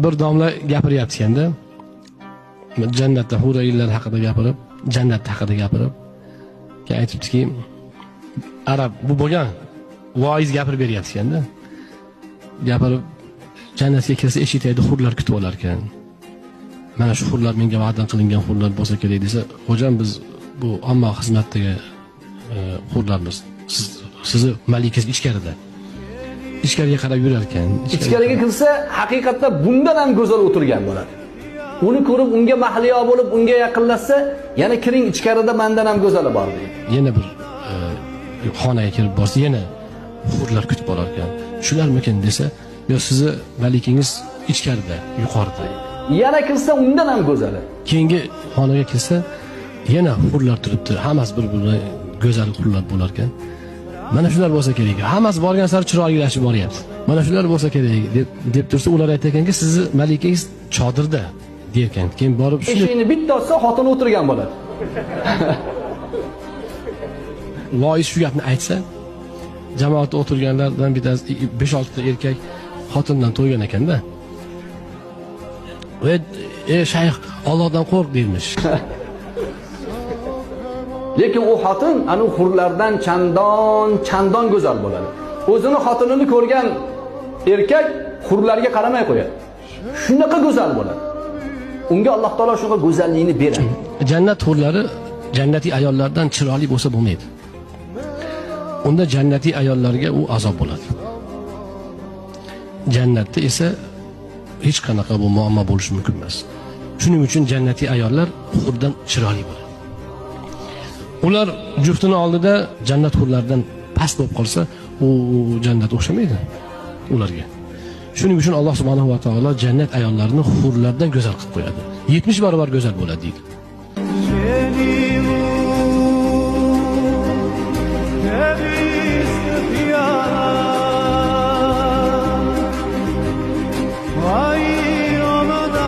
bir domla gapiryapti ekanda, jannatda hurayillar haqida gapirib, jannat haqida gapirib, aytibdiki, arab bu bo'lgan voiz gapirib beryapti ekanda. Gapirib, jannatga kirsa eshitaydi hurlar kutib olar ekan. Mana shu hurlar menga va'da qilingan hurlar bo'lsa kerak desa, hojam biz bu omma xizmatdagi hurlarmiz. Sizni malikangiz ichkarida. Ichkariga qarab yurar ekan. Ichkariga kirsa, haqiqatda bundan ham go'zal o'tirgan bo'ladi. Uni ko'rib, unga mahliyo bo'lib, unga yaqinlashsa, yana kiring ichkarida mendan ham go'zali bor deydi. Yana bir xonaga kirib borsa, yana hurlar kutib olar ekan. Shularmikin desa, yo sizni malikangiz ichkarida, yuqorida. Yana kirsa, undan ham go'zali. Keyingi xonaga kirsa, yana hurlar turibdi. Hammasi bir-biridan go'zal hurlar bo'lar ekan. Mana shular bo'lsa kerak. Hammasi borgan sari chiroylashib boryapti. Mana shular bo'lsa kerak deb tursa, ular aytar ekanki, sizni malikangiz chodirda derkan. Keyin borib shuni eshikni bitta ochsa, xotin o'tirgan bo'ladi. Voiz shu gapni aytsa, jamoatda o'tirganlardan bittasi 5-6 ta erkak xotindan to'ygan ekanda. Shayx, Allohdan qo'rq deymish. Lekin u xotin anu hurlardan chandon go'zal bo'ladi. O'zini xotinini ko'rgan erkak hurlarga qaramay qo'yadi. Shunaqa go'zal bo'ladi. Unga Alloh taolo shunga go'zallikni beradi. Jannat hurlari jannatiy ayollardan chiroyli bo'lsa bo'lmaydi. Unda jannatiy ayollarga u azob bo'ladi. Jannatda esa hech qanaqa bu muammo bo'lishi mumkin emas. Shuning uchun jannatiy ayollar hurdan chiroyli bo'ladi. Ular juftini oldida jannat hurlaridan past bo'lib qolsa, u jannat o'xshamaydi ularga. Shuning uchun Alloh subhanahu va taolo jannat ayollarini hurlardan go'zal qilib qo'yadi. 70 barobar go'zal bo'ladi deydi.